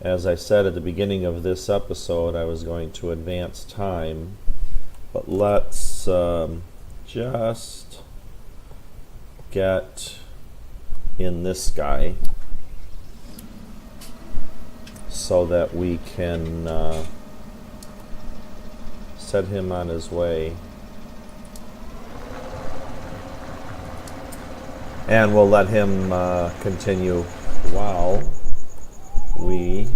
As I said at the beginning of this episode, I was going to advance time, but let's just get in this guy so that we can set him on his way. And we'll let him continue while we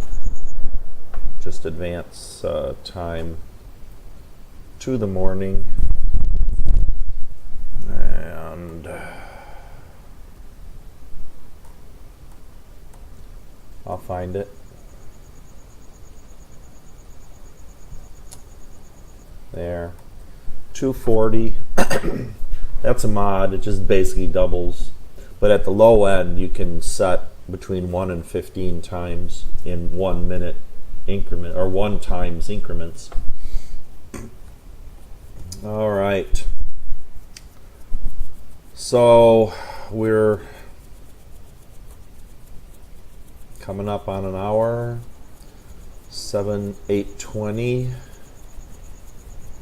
just advance time to the morning. And I'll find it. There. 240. That's a mod. It just basically doubles. But at the low end, you can set between 1 and 15 times in 1 minute increment, or 1 times increments. All right. So we're coming up on an hour. 7, 8:20,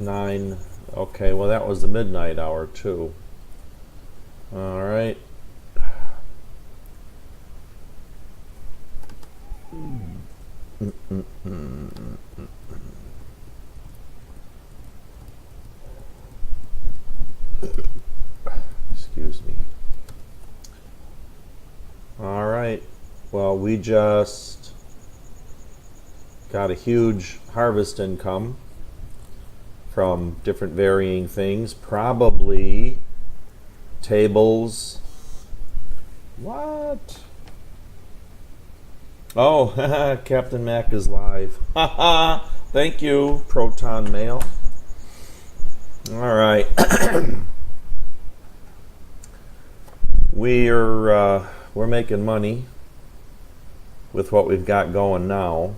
9. Okay, well that was the midnight hour too. All right. Excuse me. All right. Well, we just got a huge harvest income from different varying things. Probably tables. What? Oh, Captain Mac is live. Thank you, Proton Mail. All right. We're making money with what we've got going now.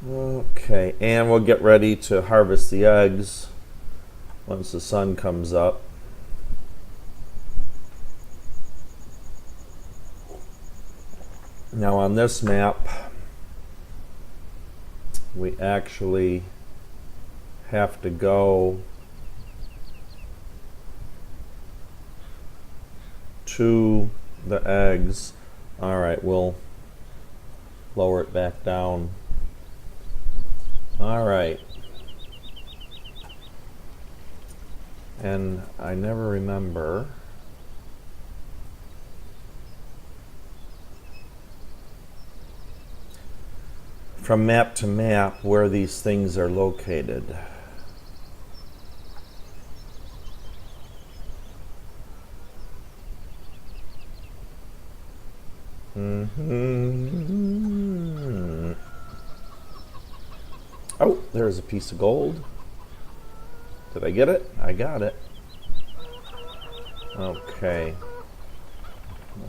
Okay, and we'll get ready to harvest the eggs once the sun comes up. Now on this map, we actually have to go to the eggs. All right, we'll lower it back down. All right. And I never remember from map to map where these things are located. Oh, there's a piece of gold. Did I get it? I got it. Okay.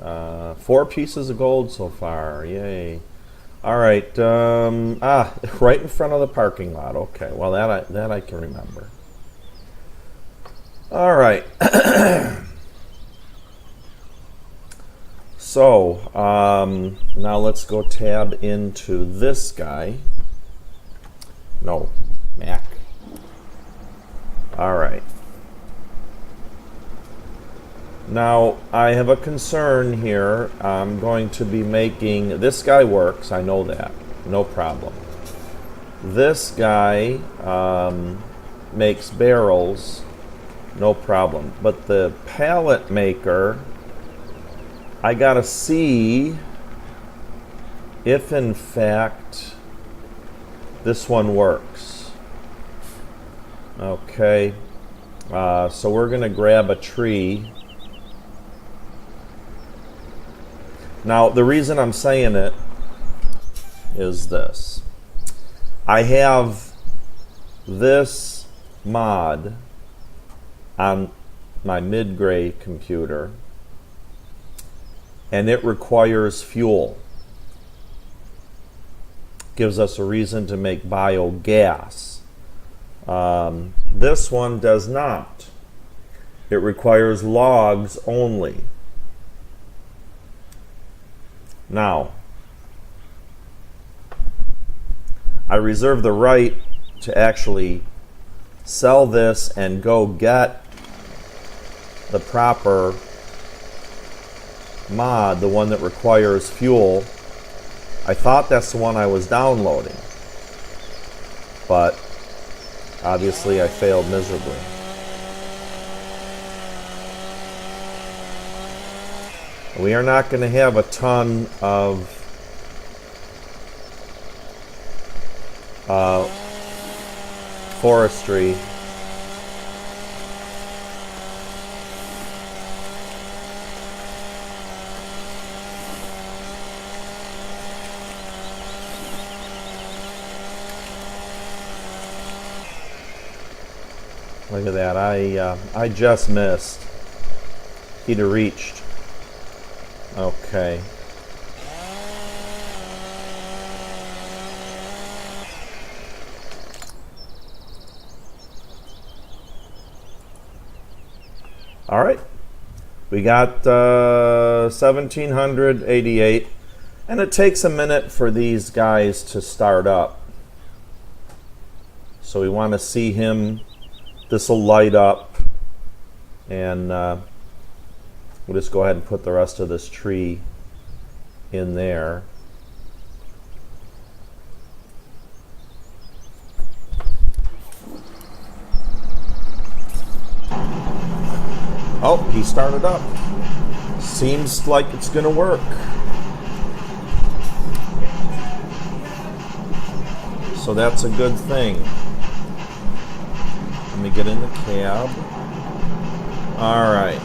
4 pieces of gold so far. Yay. All right. Right in front of the parking lot. Okay. Well, that I can remember. All right. So now let's go tab into this guy. No, Mac. All right. Now, I have a concern here. I'm going to be making... This guy works, I know that. No problem. This guy makes barrels. No problem. But the pallet maker, I gotta see if in fact this one works. Okay. So we're gonna grab a tree. Now, the reason I'm saying it is this. I have this mod on my mid-gray computer, and it requires fuel. Gives us a reason to make biogas. This one does not. It requires logs only. Now, I reserve the right to actually sell this and go get the proper mod, the one that requires fuel. I thought that's the one I was downloading, but obviously I failed miserably. We are not going to have a ton of forestry. Look at that, I just missed. He'd have reached. Okay. All right. We got 1788, and it takes a minute for these guys to start up. So we want to see him. This will light up, and we'll just go ahead and put the rest of this tree in there. Oh, he started up. Seems like it's going to work. So that's a good thing. Let me get in the cab. All right.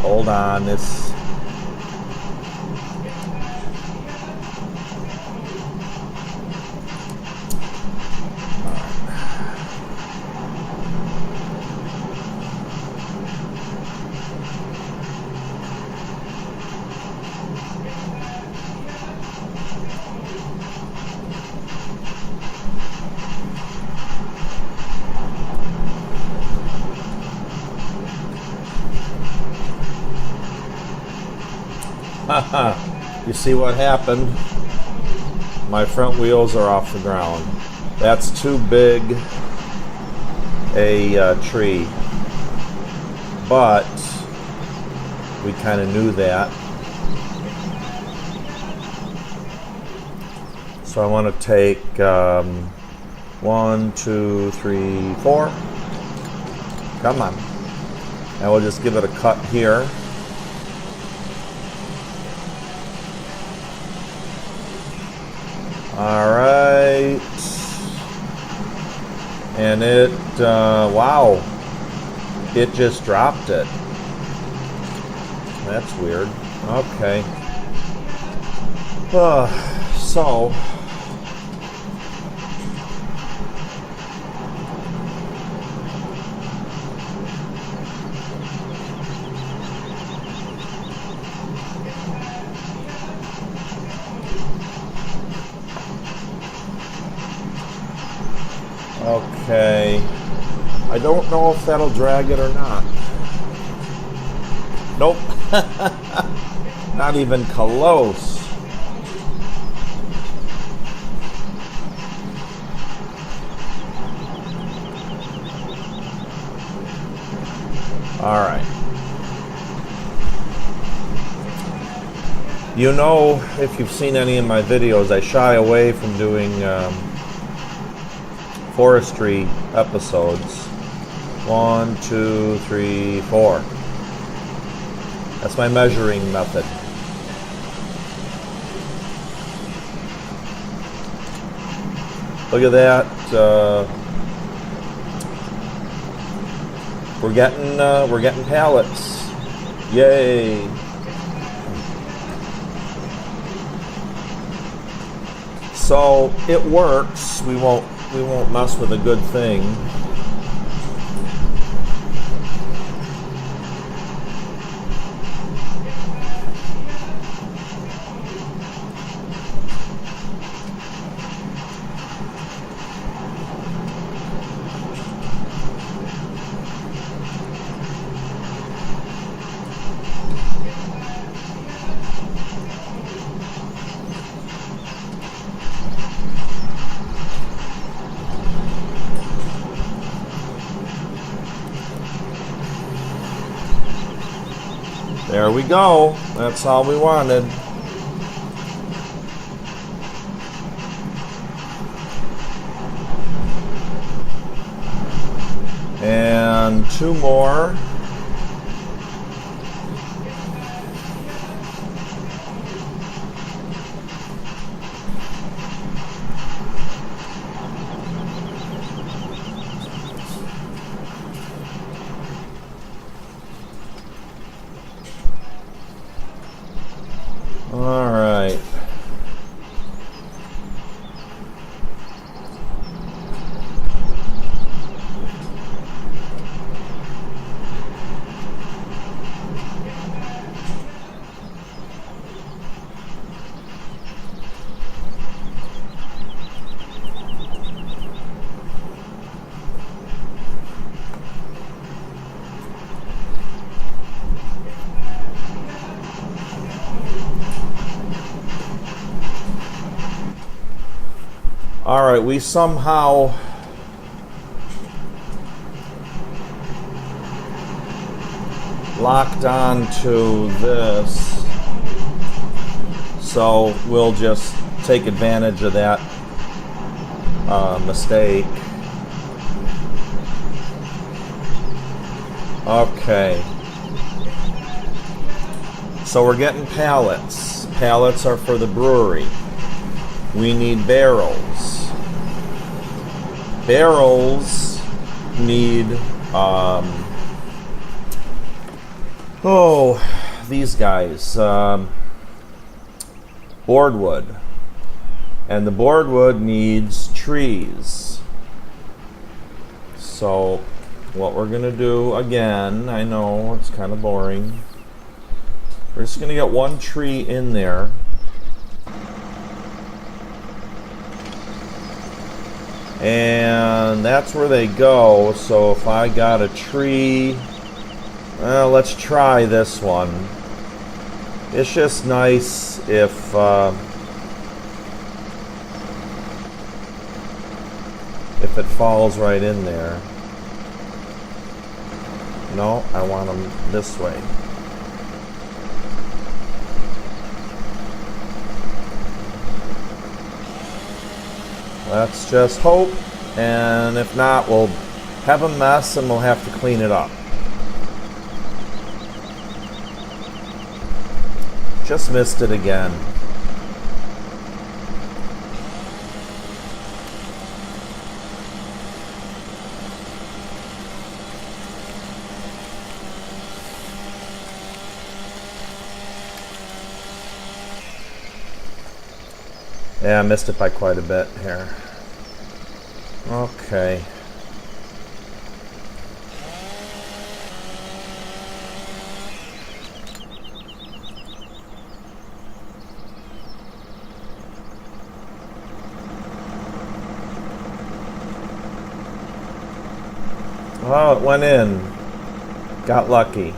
Hold on, this. You see what happened? My front wheels are off the ground. That's too big a tree. But we kind of knew that. So I want to take 1, 2, 3, 4. Come on. And we'll just give it a cut here. All right, and it, wow, it just dropped it. That's weird. Okay. So, okay, I don't know if that'll drag it or not. Nope, not even close. All right. You know, if you've seen any of my videos, I shy away from doing forestry episodes. 1, 2, 3, 4. That's my measuring method. Look at that. We're getting pallets. Yay! So it works. We won't we won't mess with a good thing. There we go. That's all we wanted. And 2 more. All right. All right, we somehow locked on to this, so we'll just take advantage of that mistake. Okay, so we're getting pallets. Pallets are for the brewery. We need barrels. Barrels need these guys, boardwood, and the boardwood needs trees. So what we're gonna do, again, I know it's kind of boring, we're just gonna get 1 tree in there. And that's where they go. So if I got a tree, well, let's try this one. It's just nice if it falls right in there. No, I want them this way. Let's just hope, and if not, we'll have a mess and we'll have to clean it up. Just missed it again. Yeah, I missed it by quite a bit here. Okay. Oh, it went in. Got lucky.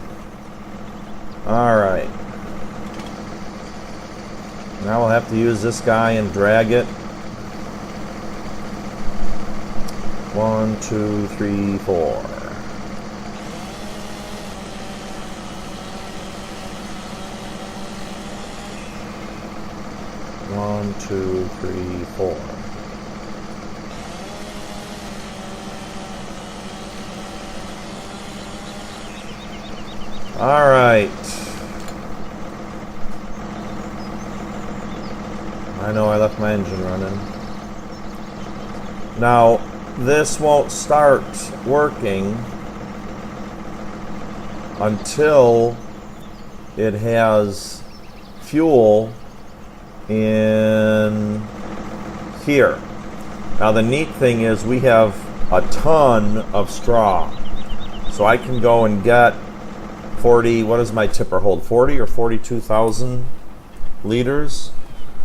All right. Now we'll have to use this guy and drag it. 1, 2, 3, 4. 1, 2, 3, 4. All right. I know I left my engine running. Now, this won't start working until it has fuel in here. Now the neat thing is we have a ton of straw. So I can go and get 40, what does my tipper hold? 40 or 42,000 liters.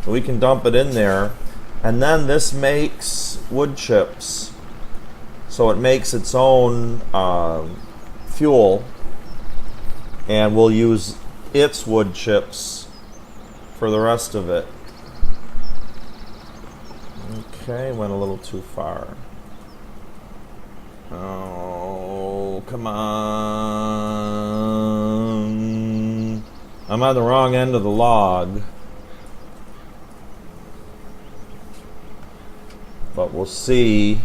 So we can dump it in there. And then this makes wood chips. So it makes its own fuel. And we'll use its wood chips for the rest of it. Okay, went a little too far. Oh, come on. I'm on the wrong end of the log. But we'll see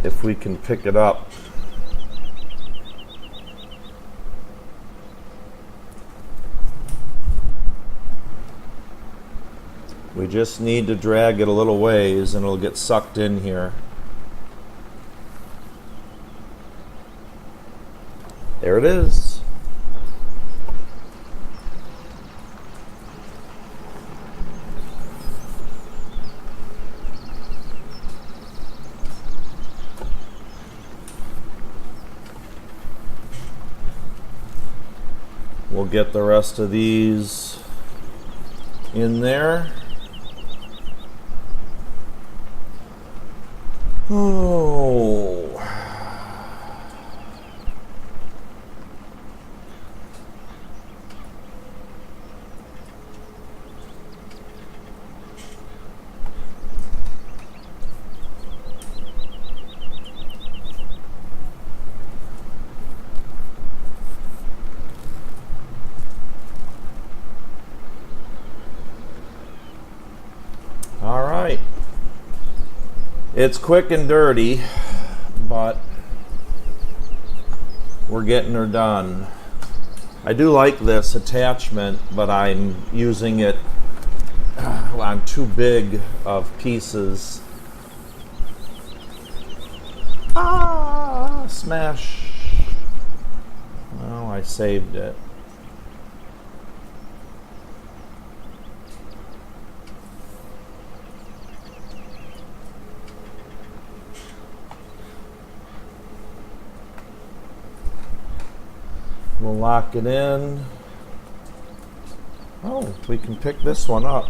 if we can pick it up. We just need to drag it a little ways and it'll get sucked in here. There it is. We'll get the rest of these in there. Oh. All right. It's quick and dirty, but we're getting her done. I do like this attachment, but I'm using it on too big of pieces. Ah, smash. Well, I saved it. We'll lock it in. Oh, we can pick this one up.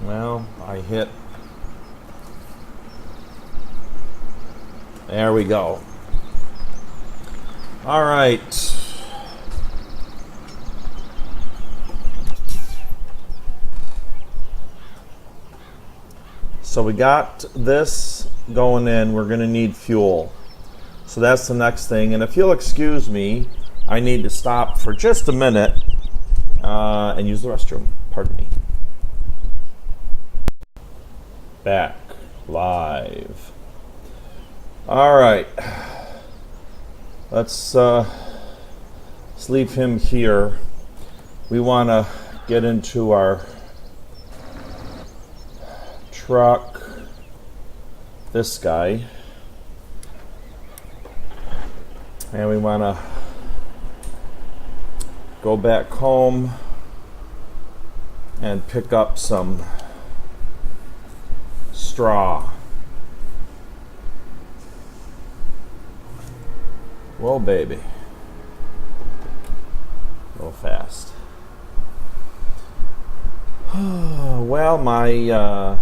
Well, I hit. There we go. All right. So we got this going in. We're going to need fuel. So that's the next thing. And if you'll excuse me, I need to stop for just a minute and use the restroom. Pardon me. Back live. All right. Let's leave him here. We want to get into our truck, this guy, and we want to go back home and pick up some straw. Whoa, baby. A little fast. Well, my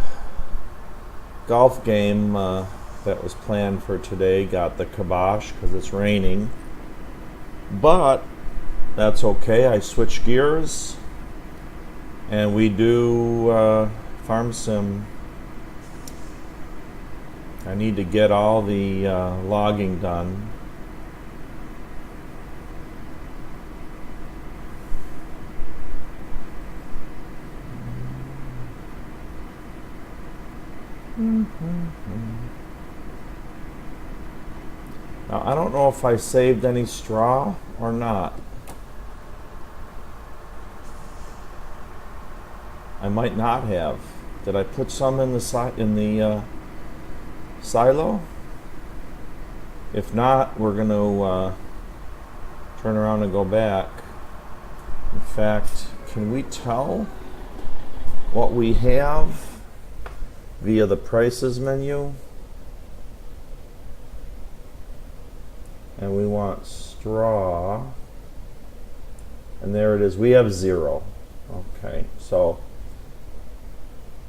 golf game that was planned for today got the kibosh because it's raining, but that's okay. I switched gears and we do farm sim. I need to get all the logging done. Now, I don't know if I saved any straw or not. I might not have. Did I put some in the silo? If not, we're going to turn around and go back. In fact, can we tell what we have via the prices menu? And we want straw. And there it is. We have 0. Okay, so...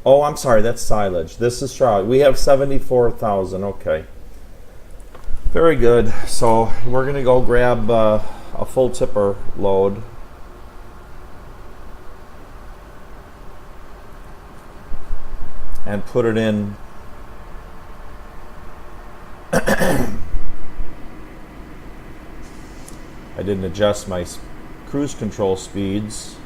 Oh, I'm sorry, that's silage. This is straw. We have 74,000. Okay. Very good. So we're going to go grab a full tipper load. And put it in. I didn't adjust my cruise control speeds.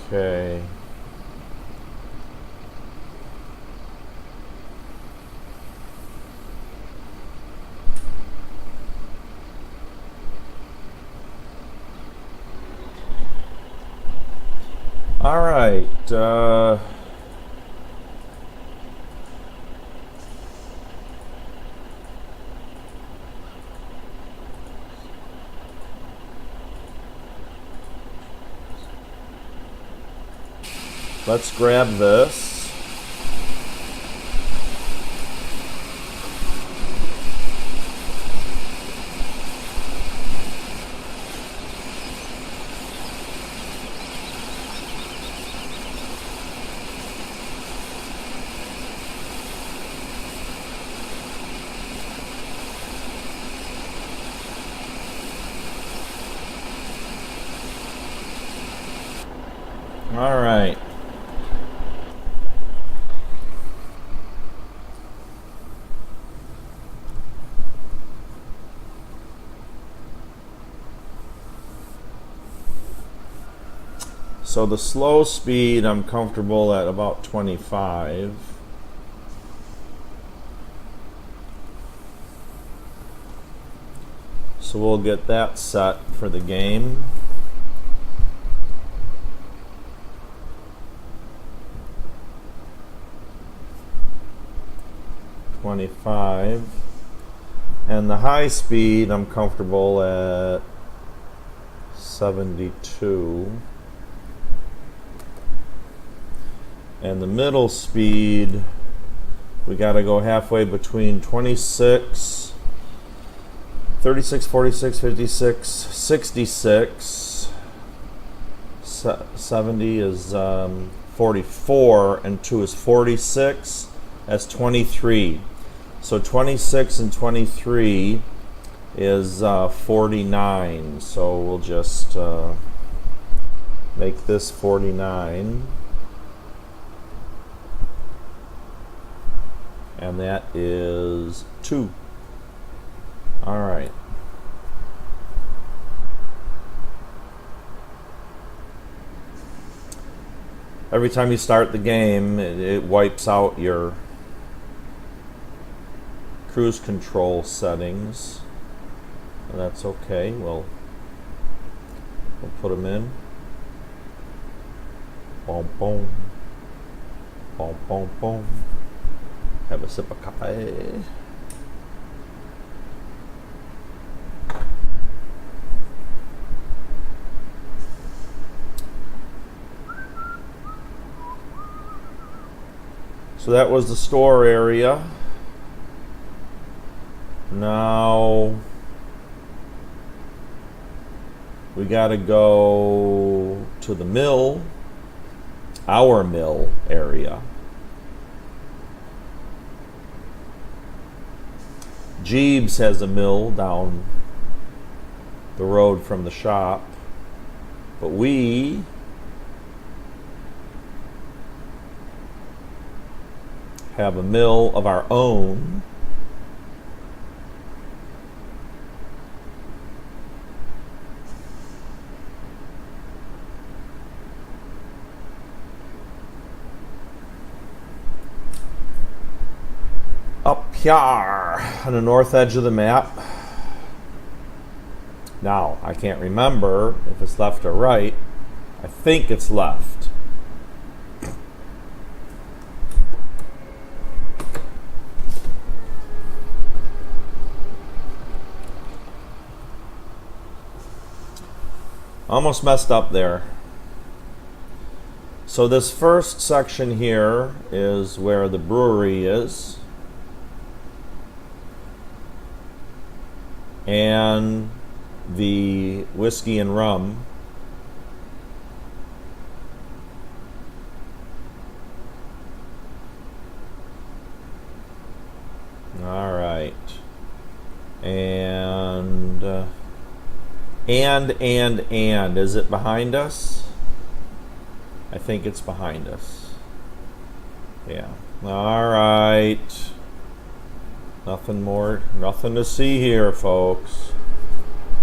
Okay. All right. Let's grab this. All right. So the slow speed, I'm comfortable at about 25. So we'll get that set for the game. .25. And the high speed, I'm comfortable at 72. And the middle speed, we got to go halfway between 26, 36, 46, 56, 66. 70 is 44, and 2 is 46. That's 23. So 26 and 23 is 49. So we'll just make this 49. And that is 2. All right. Every time you start the game, it wipes out your cruise control settings. And that's okay. We'll put them in. Boom, boom. Boom, boom, boom. Have a sip of coffee. So that was the store area. Now we got to go to the mill, our mill area. Jeeves has a mill down the road from the shop, but we have a mill of our own. Up here on the north edge of the map. Now, I can't remember if it's left or right. I think it's left. Almost messed up there. So this first section here is where the brewery is. And the whiskey and rum. All right. And is it behind us? I think it's behind us. Yeah. All right. Nothing more, nothing to see here, folks.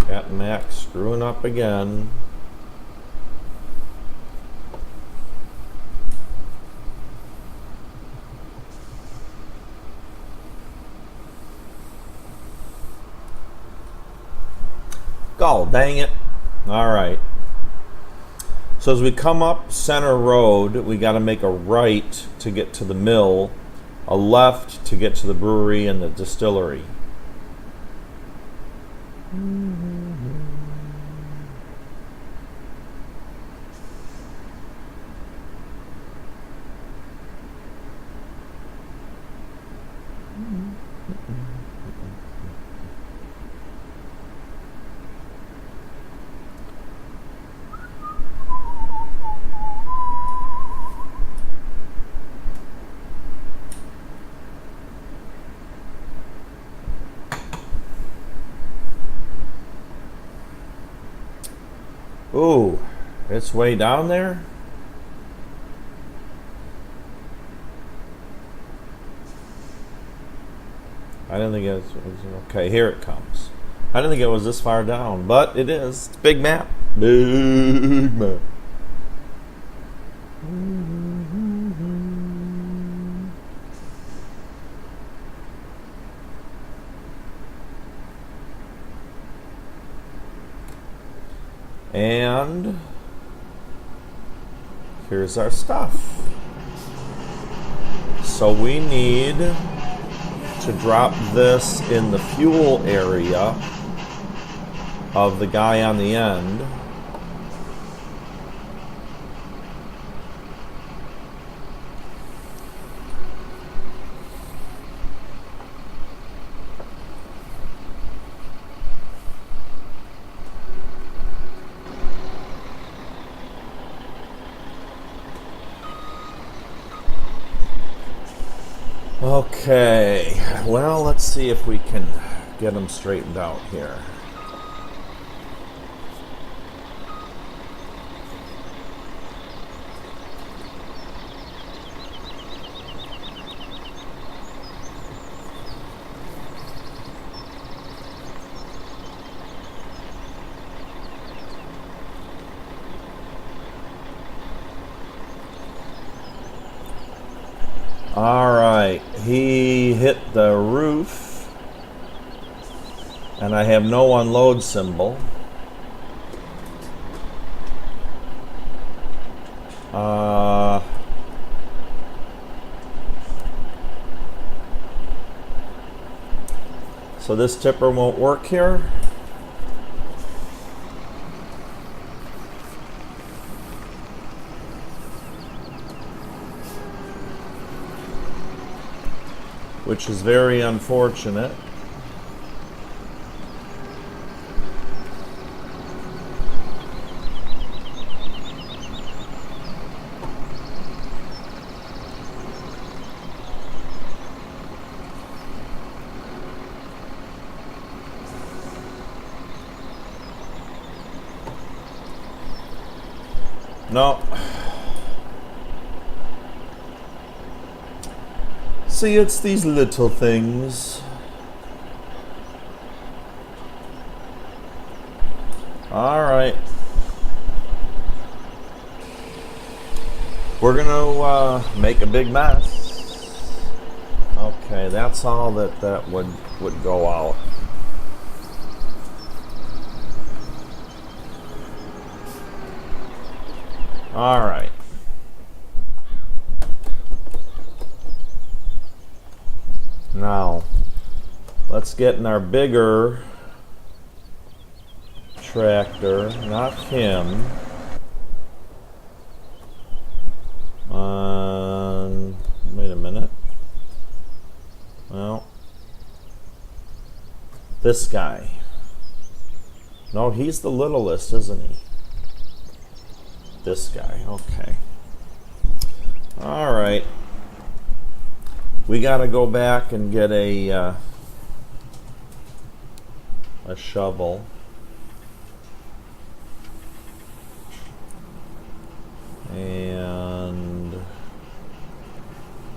Captain Max screwing up again. Oh, dang it. All right. So as we come up Center Road, we got to make a right to get to the mill, a left to get to the brewery and the distillery. Ooh, it's way down there? I didn't think it was okay, here it comes. I didn't think it was this far down, but it is. It's a big map. Big map. And here's our stuff. So we need to drop this in the fuel area of the guy on the end. Okay, well, let's see if we can get them straightened out here. All right, he hit the roof, and I have no unload symbol. So this tipper won't work here. Which is very unfortunate. No. See, it's these little things. All right. We're gonna make a big mess. Okay, that's all that would go out. All right. Now, let's get in our bigger tractor, not him. Wait a minute. Well, this guy. No, he's the littlest, isn't he? This guy, okay. All right. We got to go back and get a shovel. And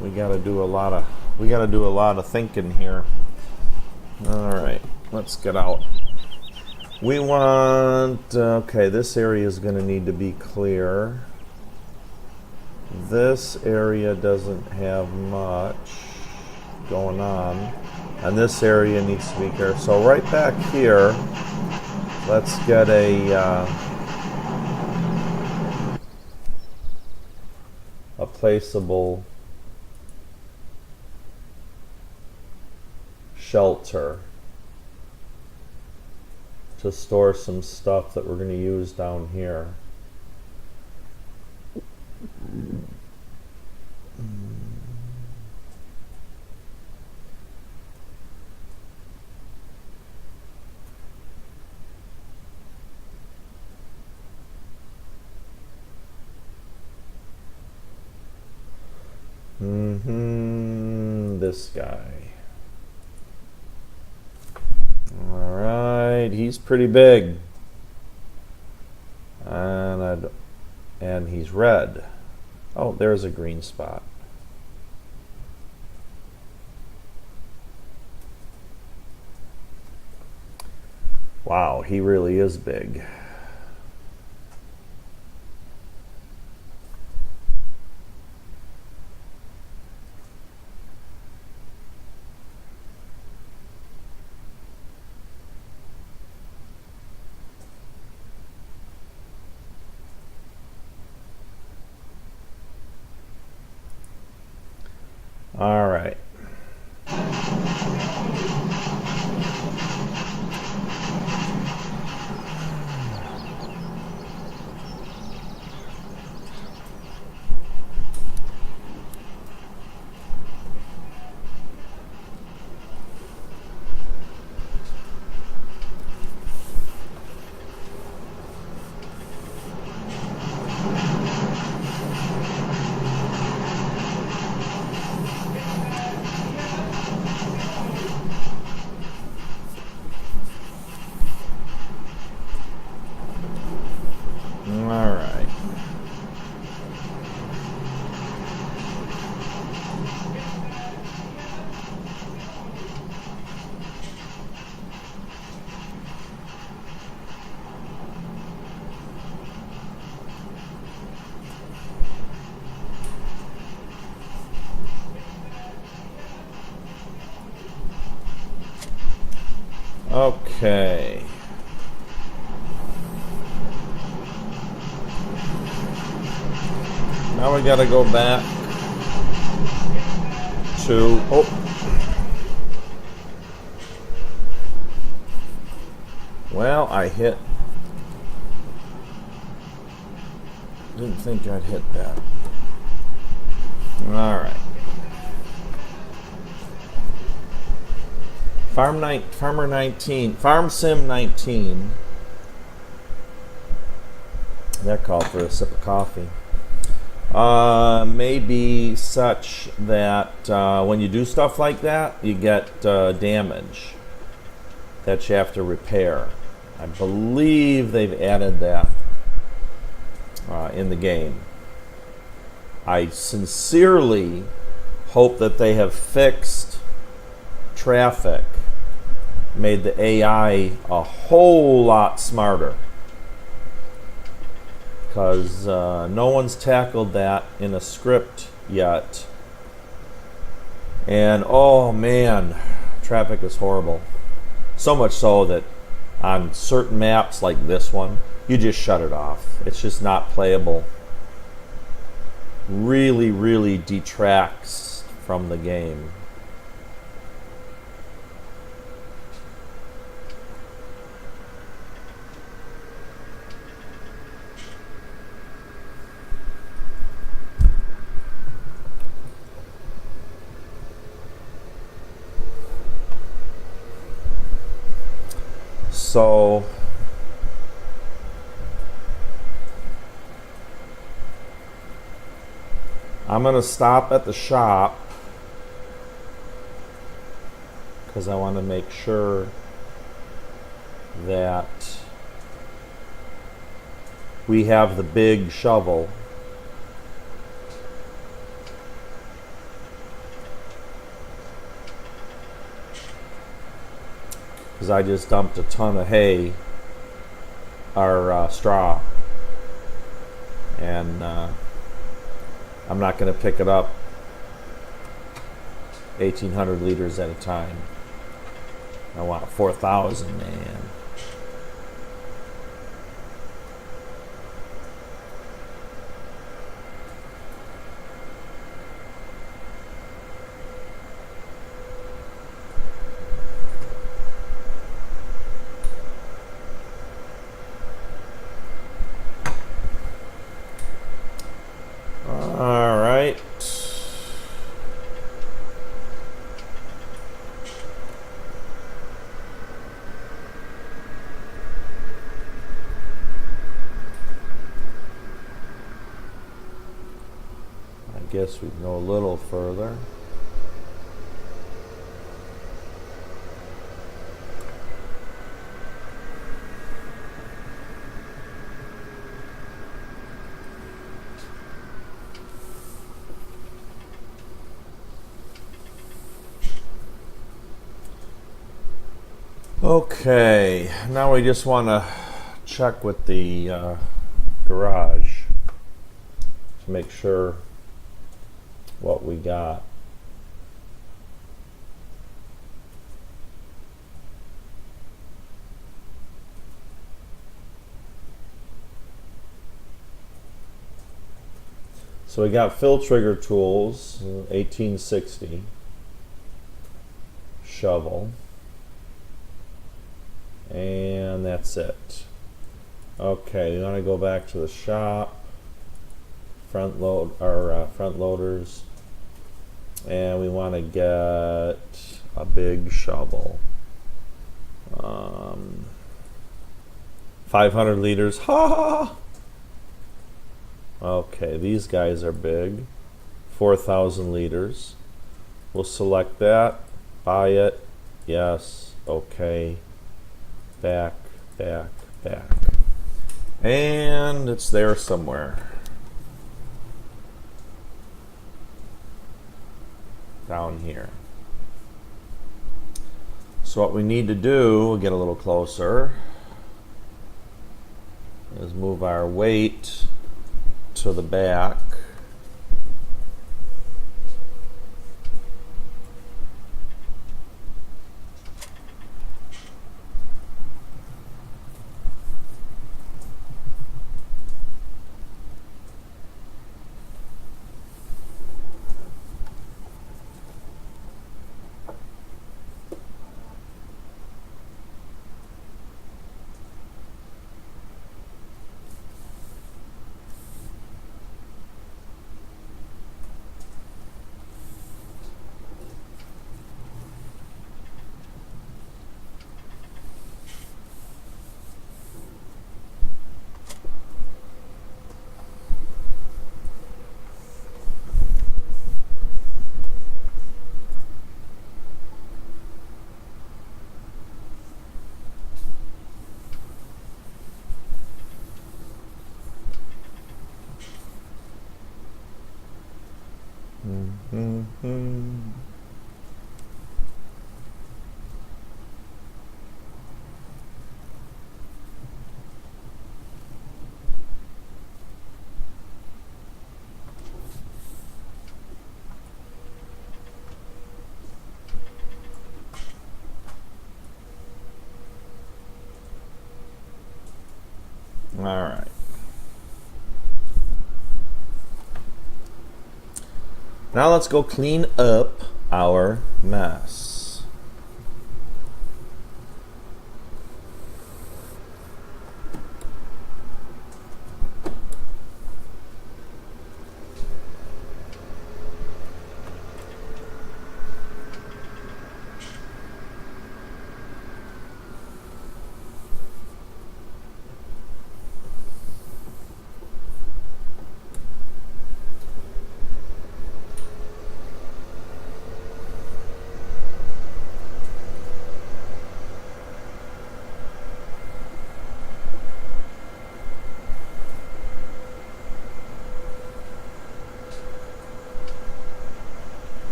we got to do a lot of thinking here. All right, let's get out. We want, okay, this area is going to need to be clear. This area doesn't have much going on, and this area needs to be clear. So right back here, let's get a placeable shelter to store some stuff that we're going to use down here. This guy. All right, he's pretty big, and he's red. Oh, there's a green spot. Wow, he really is big. All right. Okay. Now we gotta go back to, well, I hit, didn't think I'd hit that. All right. Farm Sim 19. That called for a sip of coffee. May be such that when you do stuff like that, you get damage that you have to repair. I believe they've added that in the game. I sincerely hope that they have fixed traffic, made the AI a whole lot smarter, because no one's tackled that in a script yet. And oh man, traffic is horrible. So much so that on certain maps like this one, you just shut it off. It's just not playable really, really detracts from the game. So I'm going to stop at the shop because I want to make sure that we have the big shovel. Because I just dumped a ton of hay, or straw, and I'm not going to pick it up 1,800 liters at a time. I want 4,000, man. All right. I guess we can go a little further. Okay, now we just want to check with the garage to make sure what we got. So we got fill trigger tools, 1860, shovel, and that's it. Okay, we want to go back to the shop, front loaders, and we want to get a big shovel. 500 liters. Ha! Okay, these guys are big. 4,000 liters. We'll select that. Buy it. Yes. Okay. Back, back, back. And it's there somewhere. Down here. So what we need to do, we'll get a little closer, is move our weight to the back. All right. Now let's go clean up our mess.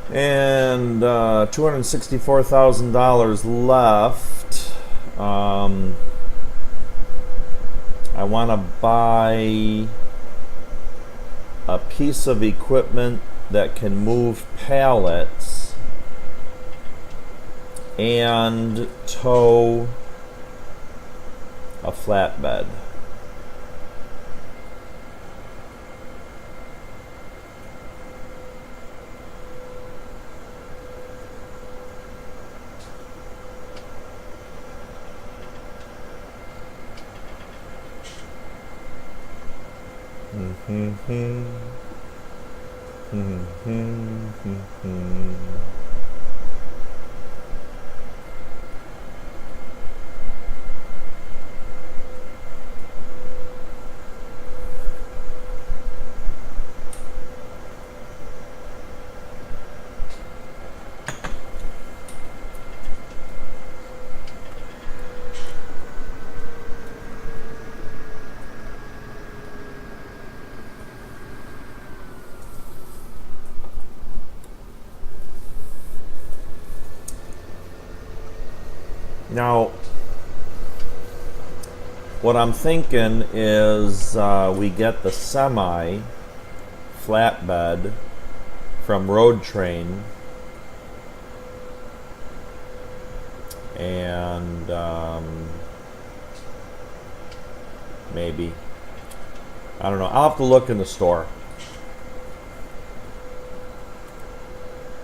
And $264,000 left. I want to buy a piece of equipment that can move pallets and tow a flatbed. Now, what I'm thinking is we get the semi flatbed from Road Train, and maybe, I don't know, I'll have to look in the store.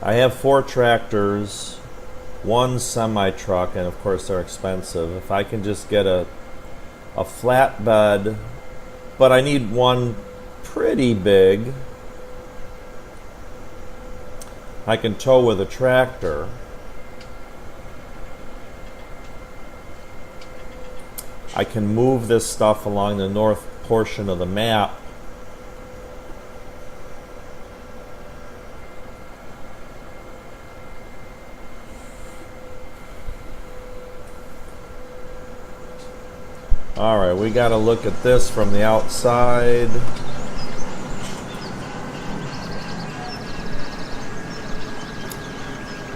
I have 4 tractors, 1 semi-truck, and of course they're expensive. If I can just get a flatbed, but I need one pretty big, I can tow with a tractor. I can move this stuff along the north portion of the map. Alright, we got to look at this from the outside.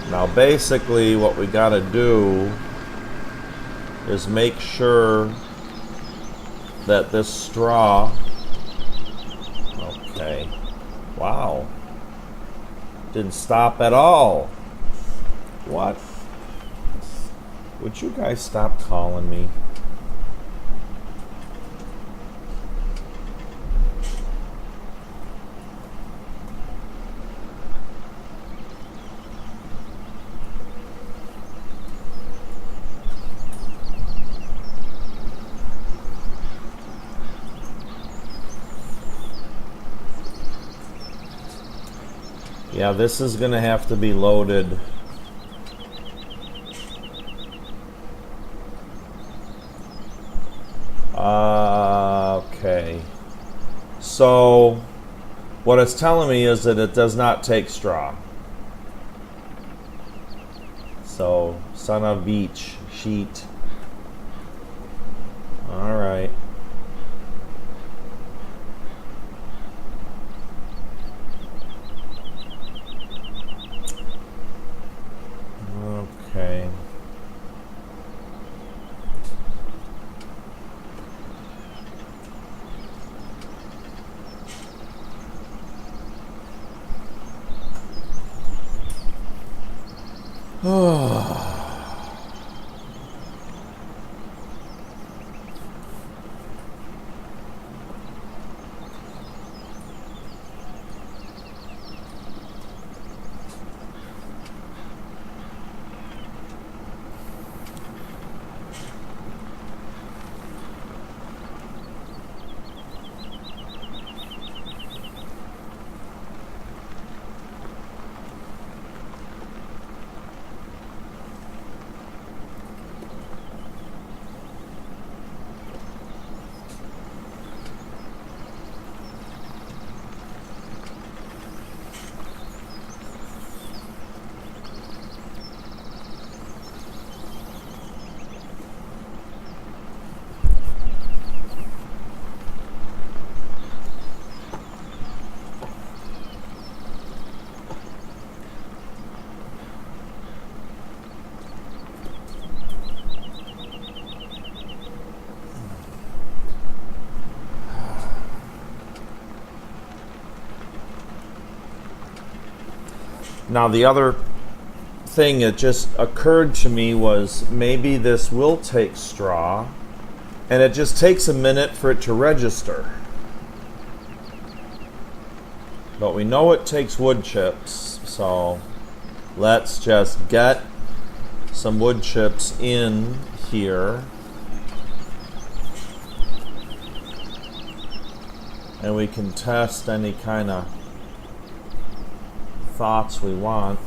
Now basically what we got to do is make sure that this straw... Okay. Wow. Didn't stop at all. What? Would you guys stop calling me? Yeah, this is going to have to be loaded. Okay. So, what it's telling me is that it does not take straw. So, son of beach, sheet. Alright. Okay. Now the other thing that just occurred to me was maybe this will take straw, and it just takes a minute for it to register. But we know it takes wood chips, so let's just get some wood chips in here. And we can test any kind of thoughts we want.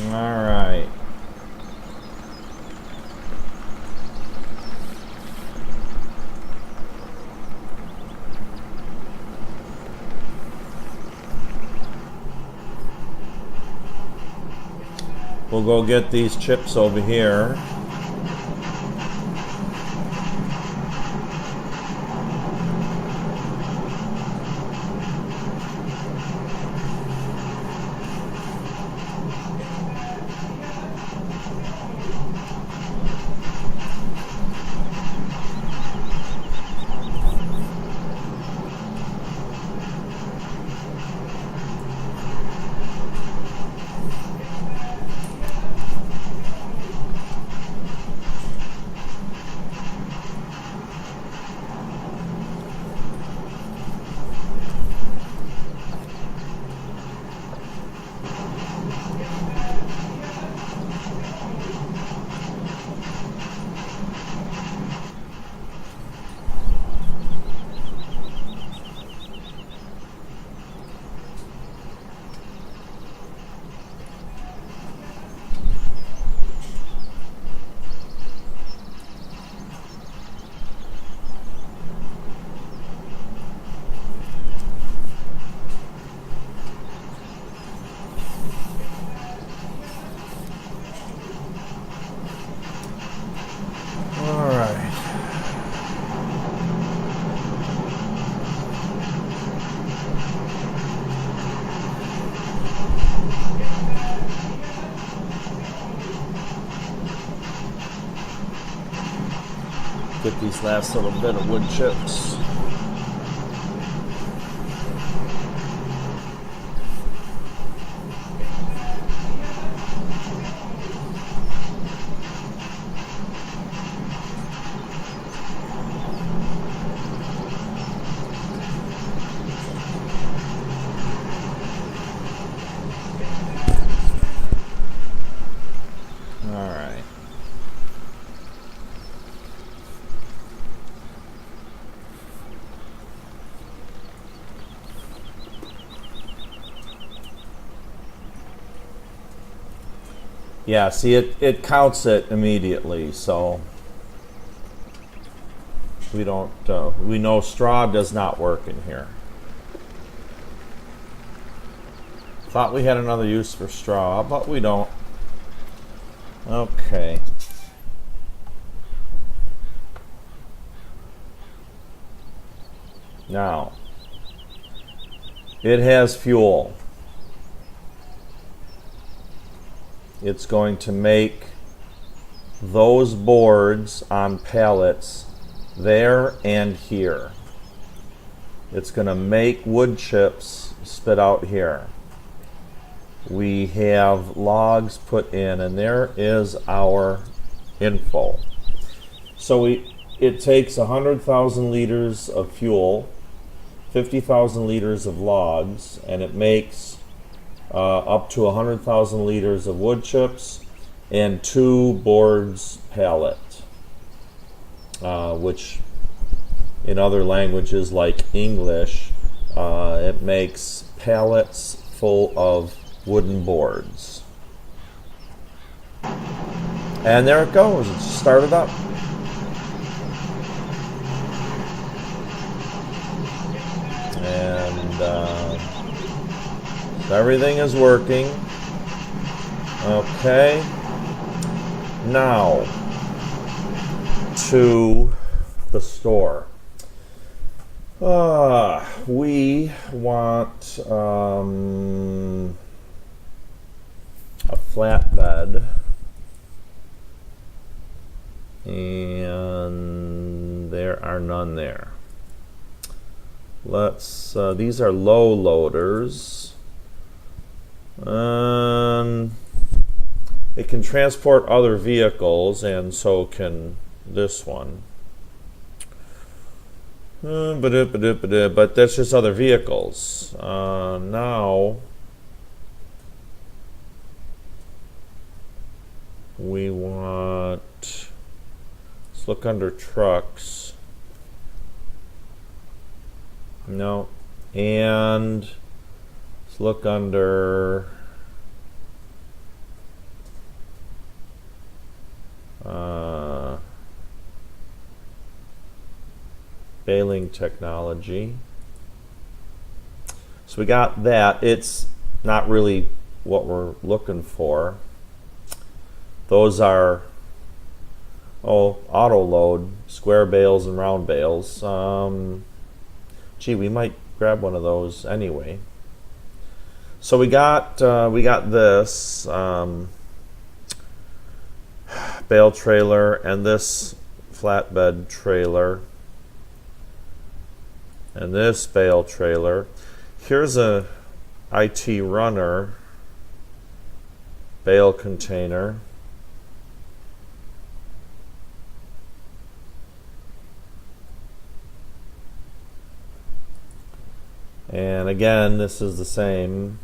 Alright. We'll go get these chips over here. Get these last little bit of wood chips. Yeah, see, it counts it immediately, so we don't, we know straw does not work in here. Thought we had another use for straw, but we don't. Okay. Now, it has fuel. It's going to make those boards on pallets there and here. It's going to make wood chips spit out here. We have logs put in, and there is our info. So it takes 100,000 liters of fuel, 50,000 liters of logs, and it makes up to 100,000 liters of wood chips and 2 boards pallet, which in other languages like English, it makes pallets full of wooden boards. And there it goes. It started up. And so everything is working. Okay. Now to the store. We want a flatbed, and there are none there. Let's, these are low loaders. It can transport other vehicles, and so can this one. But that's just other vehicles. Now we want, let's look under trucks. No. And let's look under baling technology. So we got that. It's not really what we're looking for. Those are auto load, square bales and round bales. Gee, we might grab one of those anyway. So we got this bale trailer and this flatbed trailer and this bale trailer. Here's a IT runner bale container. And again, this is the same.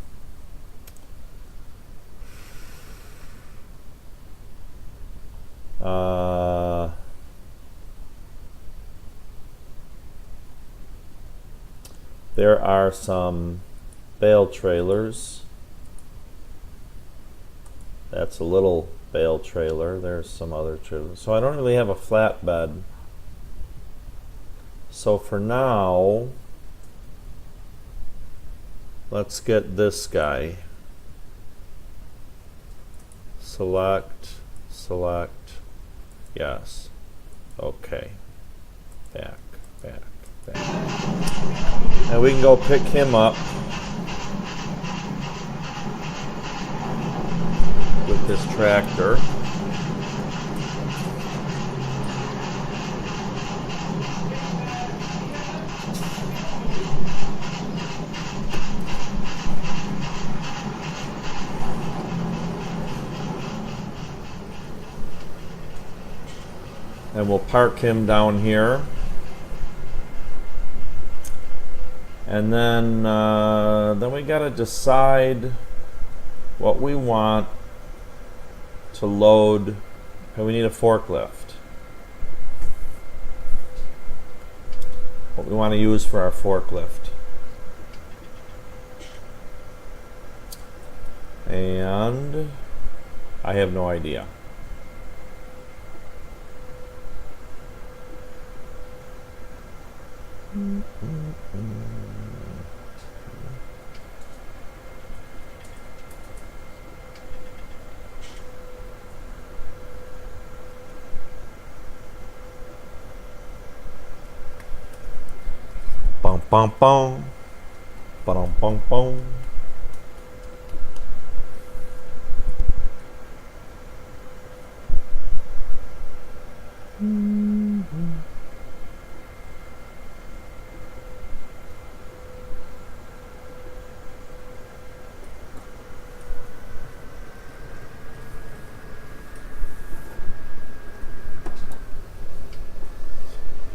There are some bale trailers. That's a little bale trailer. There's some other trailers. So I don't really have a flatbed. So for now, let's get this guy. Select, yes. Okay. Back. And we can go pick him up with this tractor. And we'll park him down here. And then we got to decide what we want to load. Okay, we need a forklift. What we want to use for our forklift. And I have no idea. bum bum. Bum bum bum.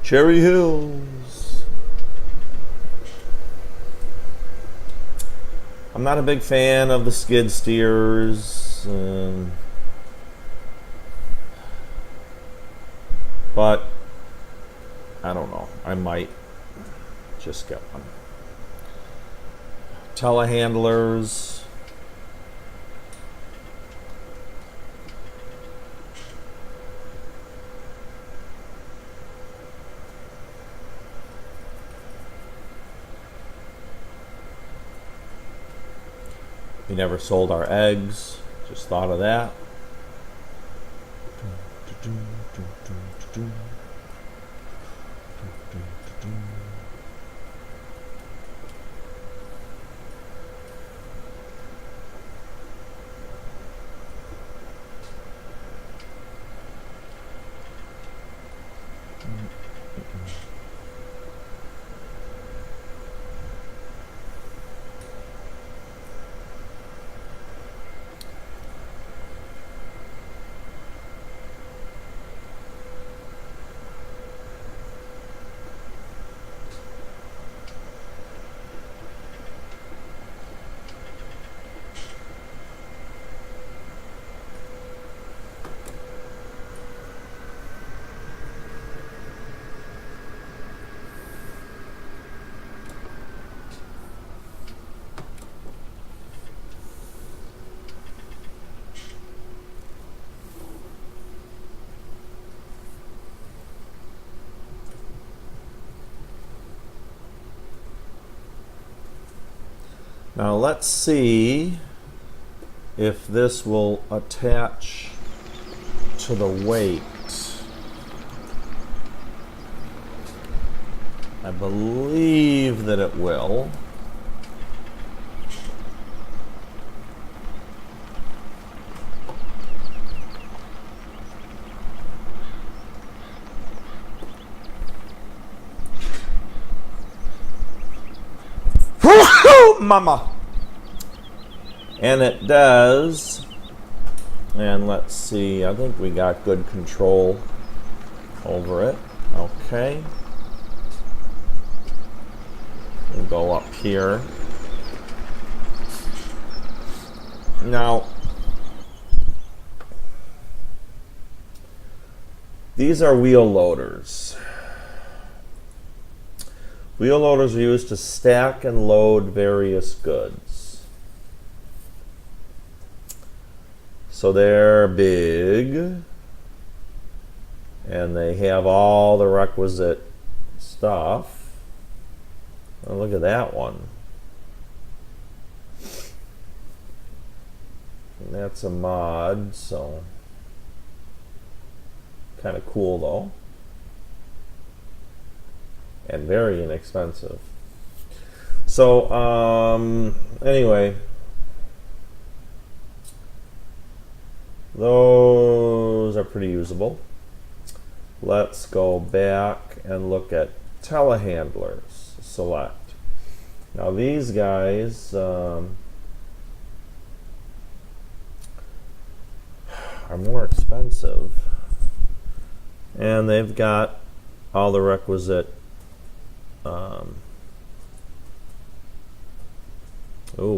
Cherry Hills. I'm not a big fan of the skid steers, but I don't know. I might just get one. Telehandlers. We never sold our eggs. Just thought of that. Now let's see if this will attach to the weight. I believe that it will. Mama. And it does. And let's see. I think we got good control over it. Okay. We'll go up here. Now, these are wheel loaders. Wheel loaders are used to stack and load various goods. So they're big, and they have all the requisite stuff. Oh, look at that one. And that's a mod, so kind of cool though. And very inexpensive. So, anyway, those are pretty usable. Let's go back and look at telehandlers. Select. Now these guys are more expensive, and they've got all the requisite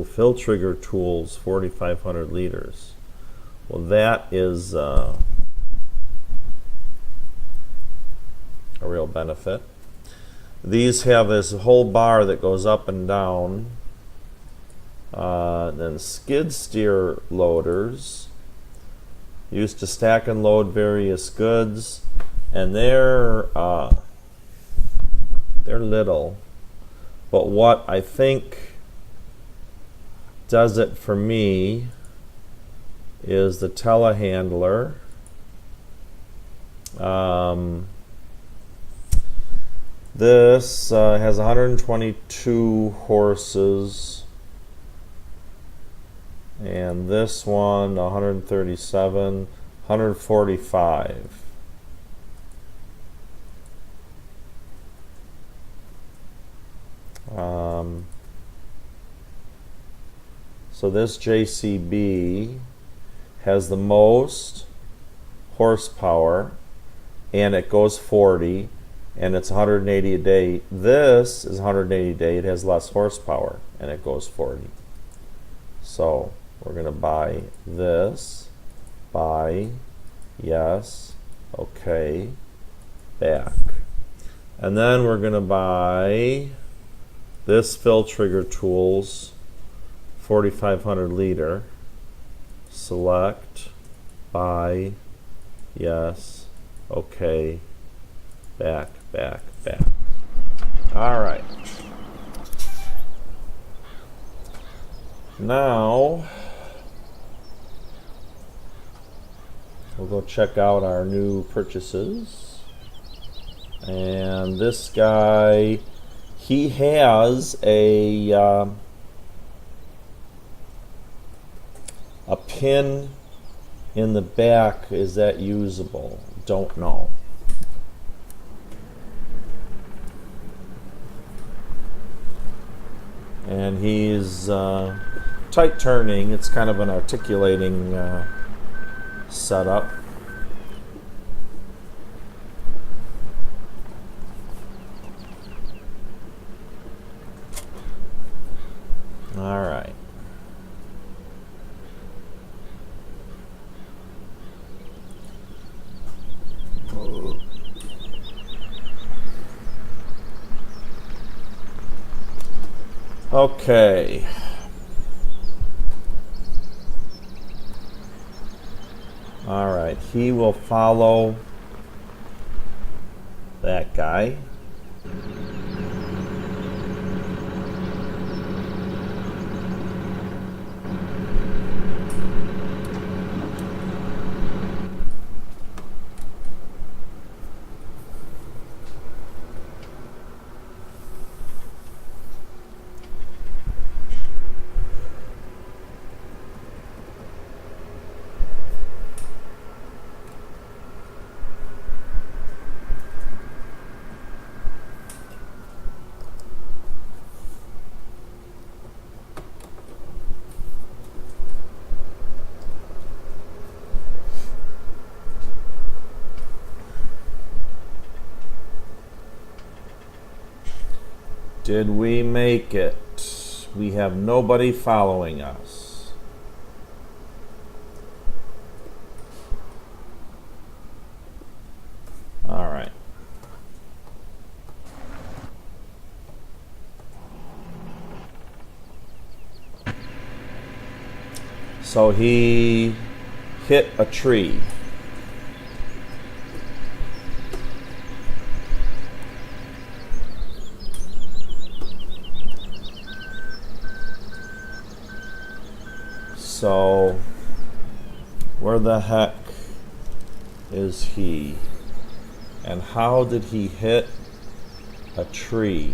fill trigger tools, 4,500 liters. Well, that is a real benefit. These have this whole bar that goes up and down. Then skid steer loaders used to stack and load various goods, and they're little, but what I think does it for me is the telehandler. This has 122 horses, and this one 137, 145. So this JCB has the most horsepower, and it goes 40, and it's 180 a day. This is 180 a day. It has less horsepower, and it goes 40. So we're going to buy this, buy, yes, okay, back. And then we're going to buy this Fill Trigger Tools 4500 liter, select, buy, yes, okay, back, back, back. All right. Now we'll go check out our new purchases. And this guy, he has a pin in the back. Is that usable? Don't know. And he's tight turning. It's kind of an articulating setup. All right. Okay. All right. He will follow that guy. Did we make it? We have nobody following us. All right. So he hit a tree. So, where the heck is he? And how did he hit a tree?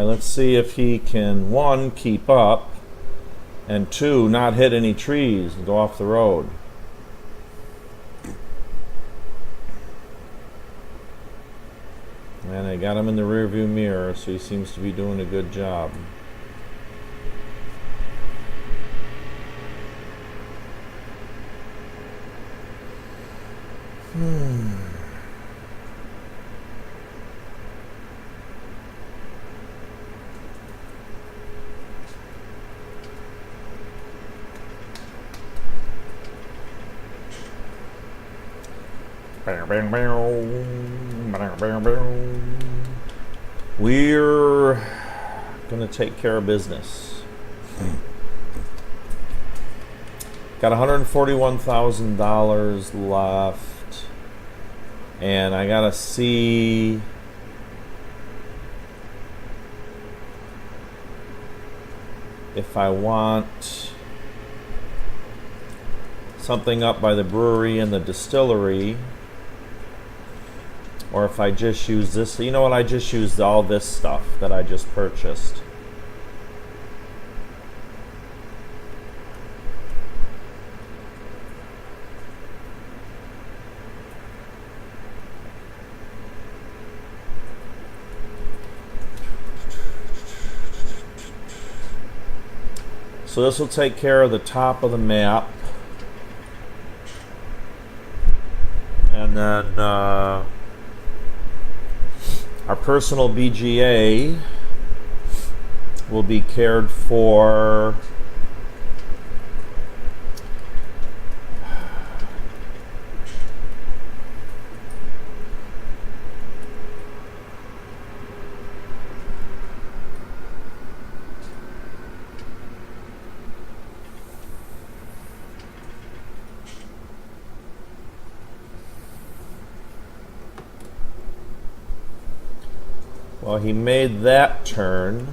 Let's see if he can, one, keep up, and two, not hit any trees and go off the road. And I got him in the rearview mirror, so he seems to be doing a good job. We're gonna take care of business. Got $141,000 left, and I gotta see if I want something up by the brewery and the distillery, or if I just use this. You know what? I just used all this stuff that I just purchased. So this will take care of the top of the map. And then our personal BGA will be cared for well, he made that turn.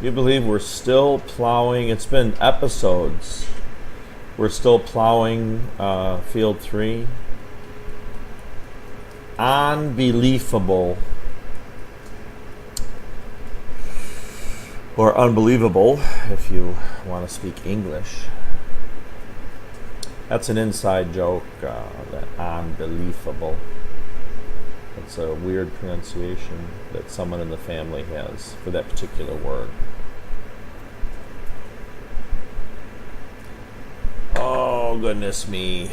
You believe we're still plowing? It's been episodes. We're still plowing field 3. Unbelievable, or unbelievable if you want to speak English. That's an inside joke, that unbelievable. It's a weird pronunciation that someone in the family has for that particular word. Oh, goodness me.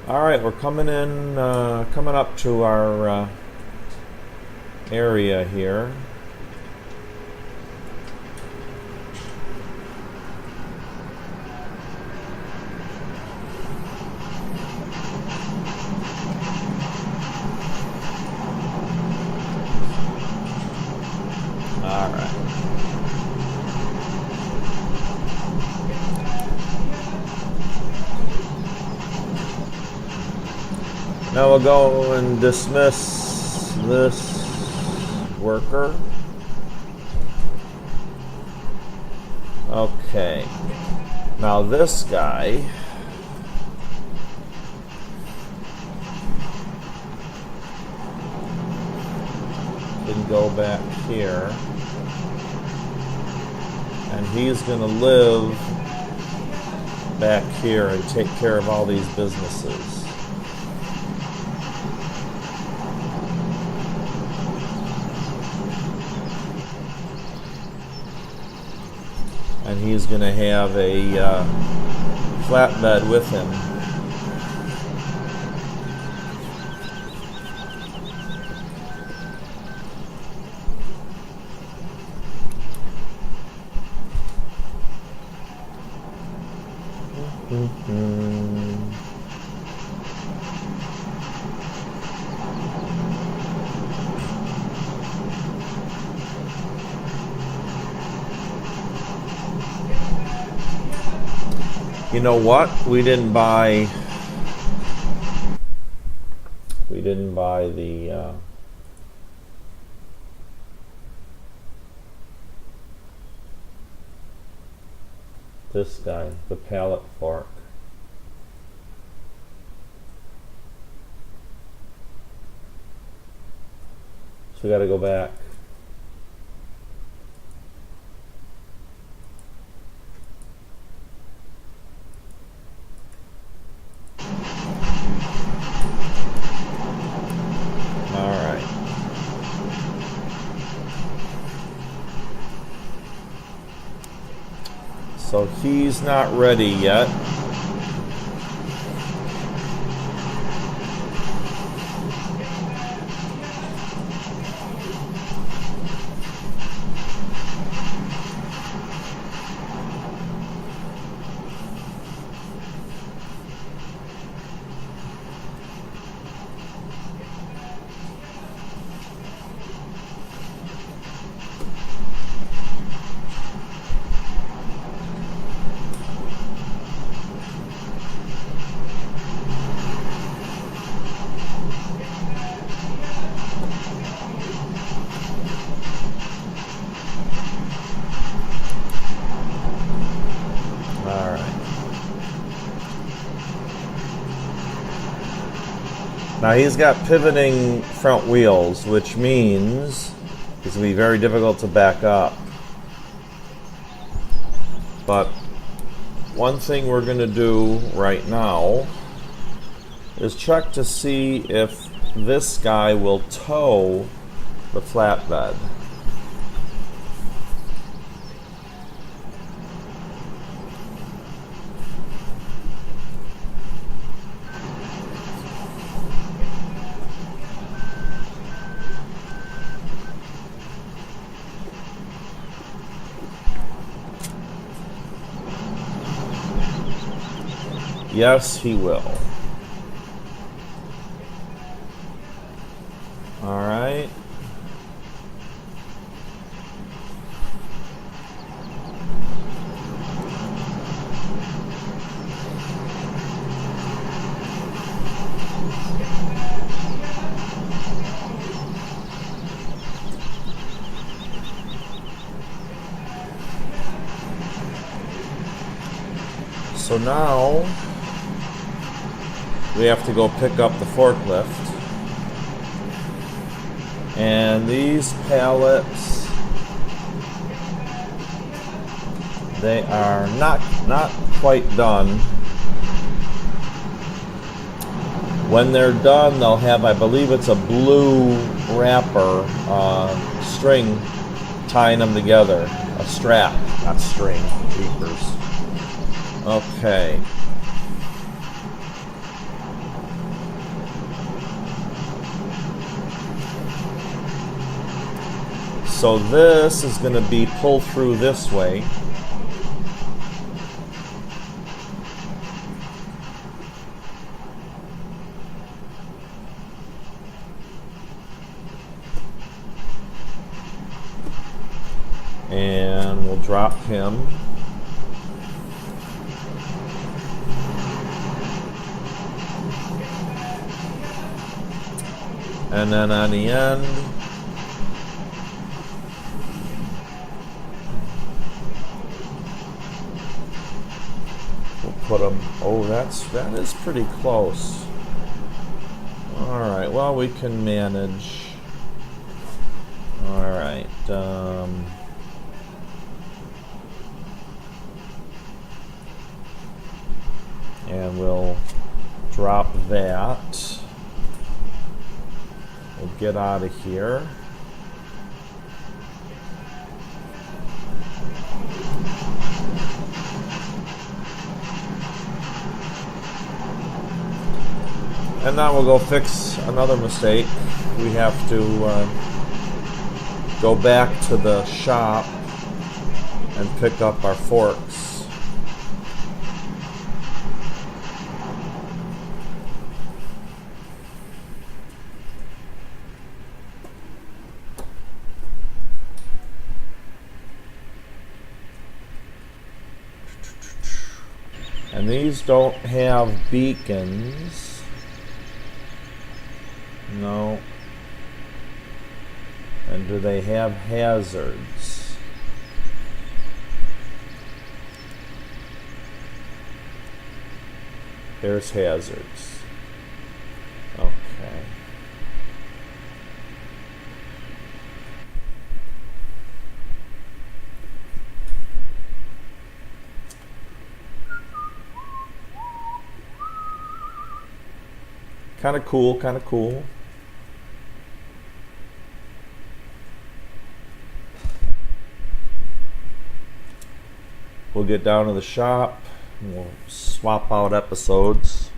All right, we're coming up to our area here. All right. Now we'll go and dismiss this worker. Okay. Now this guy can go back here, and he's going to live back here and take care of all these businesses. And he's going to have a flatbed with him. You know what? We didn't buy the this guy, the pallet fork. So we got to go back. All right. So he's not ready yet. Now he's got pivoting front wheels, which means it's going to be very difficult to back up. But one thing we're going to do right now is check to see if this guy will tow the flatbed. Yes, he will. All right. So now we have to go pick up the forklift. And these pallets, they are not quite done. When they're done, they'll have, I believe it's a blue wrapper, string tying them together. A strap, not string, jeepers. Okay. So this is going to be pulled through this way. And we'll drop him. And then on the end, we'll put them. Oh, that is pretty close. All right. Well, we can manage. All right. And we'll drop that. We'll get out of here. And now we'll go fix another mistake. We have to go back to the shop and pick up our forks. And these don't have beacons. No. And do they have hazards? There's hazards. Okay. Kind of cool, kind of cool. We'll get down to the shop and we'll swap out episodes.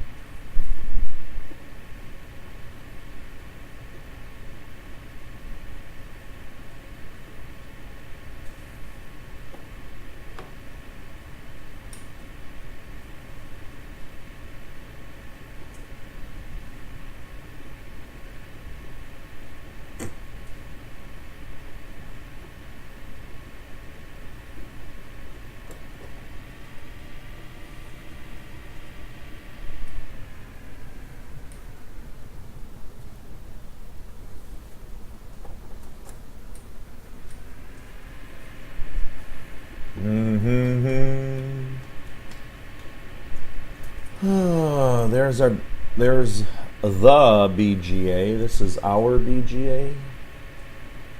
There's the BGA. This is our BGA.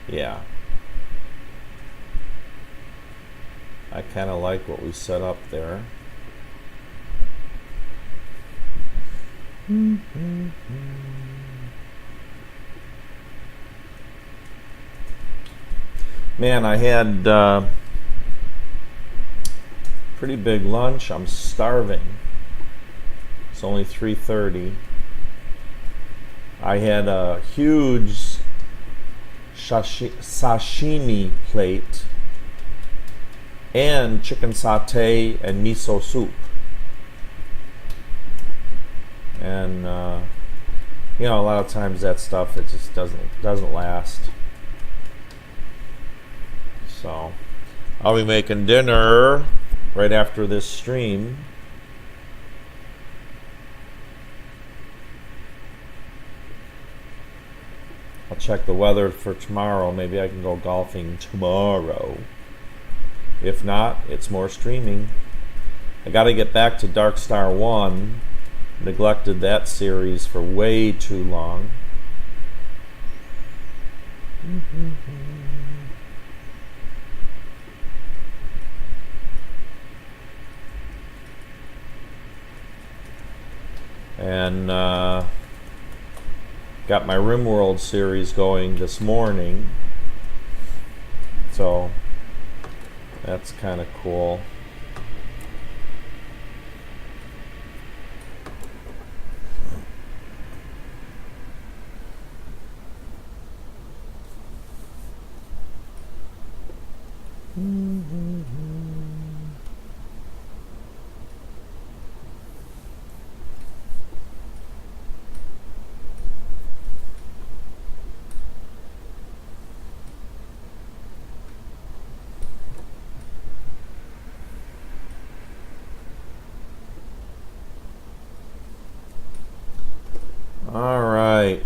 Yeah. I kind of like what we set up there. Man, I had pretty big lunch. I'm starving. It's only 3:30. I had a huge sashimi plate and chicken satay and miso soup. And you know, a lot of times that stuff, it just doesn't last. So I'll be making dinner right after this stream. I'll check the weather for tomorrow. Maybe I can go golfing tomorrow. If not, it's more streaming. I got to get back to Dark Star 1. Neglected that series for way too long. And got my RimWorld series going this morning, so that's kind of cool. All right.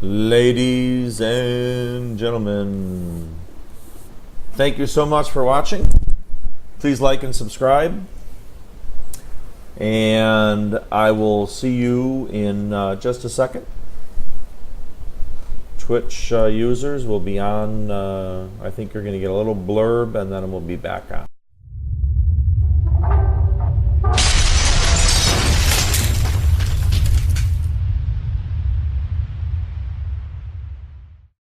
Ladies and gentlemen, thank you so much for watching. Please like and subscribe. And I will see you in just a second. Twitch users will be on. I think you're going to get a little blurb and then we'll be back on.